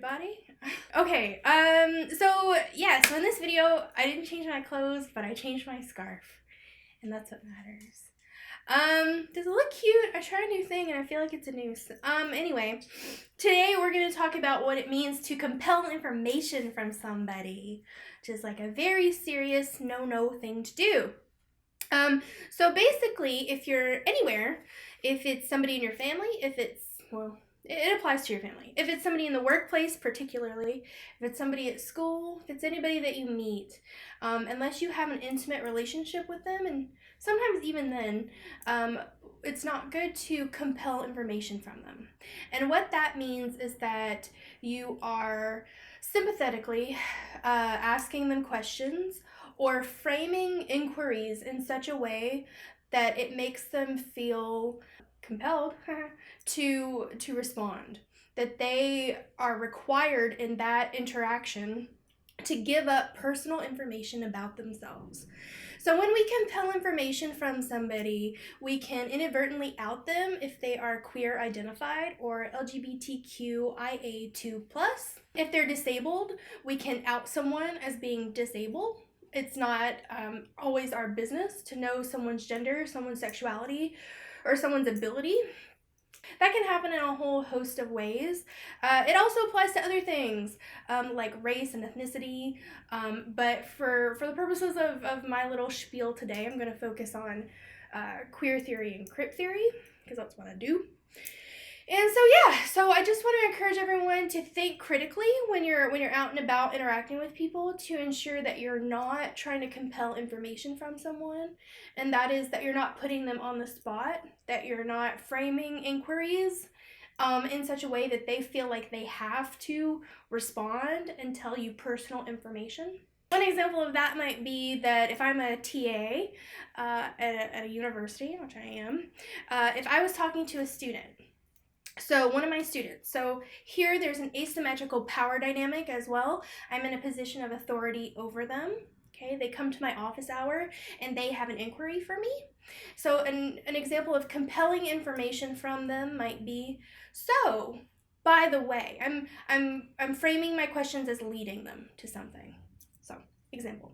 everybody. Okay, so in this video, I didn't change my clothes, but I changed my scarf, and that's what matters. Does it look cute? I tried a new thing, and I feel like it's a noose. Anyway, today we're going to talk about what it means to compel information from somebody, which is like a very serious no-no thing to do. So basically, if you're anywhere, if it's somebody in your family, it applies to your family. If it's somebody in the workplace, particularly, if it's somebody at school, if it's anybody that you meet, unless you have an intimate relationship with them, and sometimes even then, it's not good to compel information from them. And what that means is that you are sympathetically asking them questions or framing inquiries in such a way that it makes them feel compelled to respond, that they are required in that interaction to give up personal information about themselves. So when we compel information from somebody, we can inadvertently out them if they are queer identified or LGBTQIA2+. If they're disabled, we can out someone as being disabled. It's not always our business to know someone's gender, someone's sexuality, or someone's ability. That can happen in a whole host of ways. It also applies to other things like race and ethnicity, but for the purposes of my little spiel today, I'm going to focus on queer theory and crip theory, because that's what I do. And so I just want to encourage everyone to think critically when you're out and about interacting with people, to ensure that you're not trying to compel information from someone, and that is that you're not putting them on the spot, that you're not framing inquiries in such a way that they feel like they have to respond and tell you personal information. One example of that might be that if I'm a TA at a university, which I am, if I was talking to a student, so one of my students, so here there's an asymmetrical power dynamic as well. I'm in a position of authority over them. Okay, they come to my office hour and they have an inquiry for me. So an example of compelling information from them might be, so by the way, I'm framing my questions as leading them to something. So example,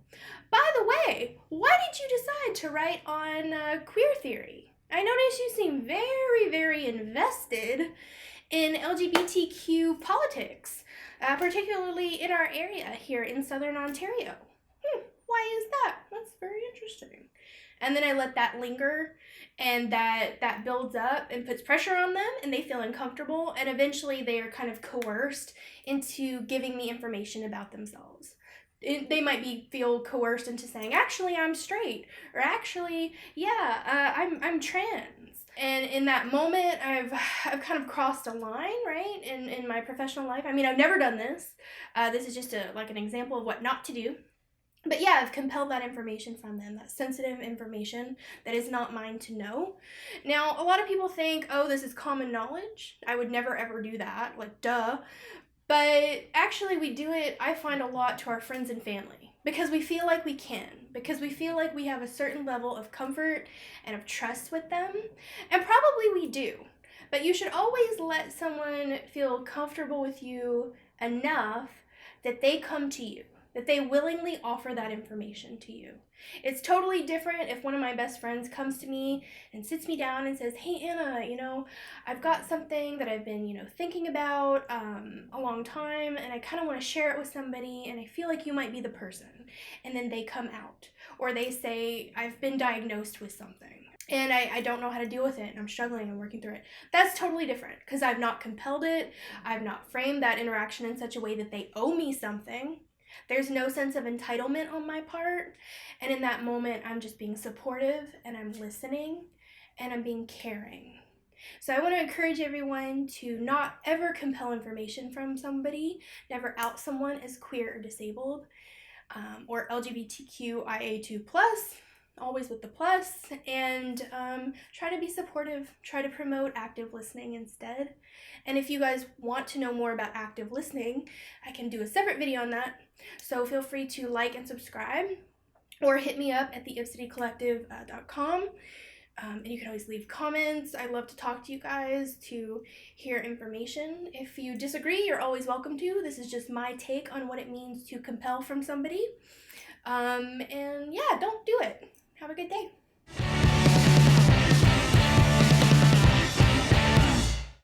by the way, why did you decide to write on queer theory? I notice you seem very, very invested in LGBTQ politics, particularly in our area here in Southern Ontario. Why is that? That's very interesting. And then I let that linger, and that builds up and puts pressure on them, and they feel uncomfortable, and eventually they are kind of coerced into giving me information about themselves. They might feel coerced into saying, actually, I'm straight, or actually, I'm trans. And in that moment, I've kind of crossed a line, right, in my professional life. I mean, I've never done this. This is just an example of what not to do. But yeah, I've compelled that information from them, that sensitive information that is not mine to know. Now, a lot of people think, oh, this is common knowledge. I would never ever do that, like, duh. But actually we do it, I find, a lot to our friends and family, because we feel like we can, because we feel like we have a certain level of comfort and of trust with them, and probably we do. But you should always let someone feel comfortable with you enough that they come to you, that they willingly offer that information to you. It's totally different if one of my best friends comes to me and sits me down and says, hey, Anna, I've got something that I've been, thinking about a long time, and I kind of want to share it with somebody, and I feel like you might be the person. And then they come out, or they say, I've been diagnosed with something, and I don't know how to deal with it, and I'm struggling and working through it. That's totally different, because I've not compelled it. I've not framed that interaction in such a way that they owe me something. There's no sense of entitlement on my part, and in that moment, I'm just being supportive, and I'm listening, and I'm being caring. So I want to encourage everyone to not ever compel information from somebody, never out someone as queer or disabled, or LGBTQIA2+, always with the plus, and try to be supportive, try to promote active listening instead. And if you guys want to know more about active listening, I can do a separate video on that, so feel free to like and subscribe, or hit me up at the Ipseity Collective.com. And you can always leave comments. I love to talk to you guys, to hear information. If you disagree, you're always welcome to. This is just my take on what it means to compel from somebody. And yeah, don't do it. Have a good day.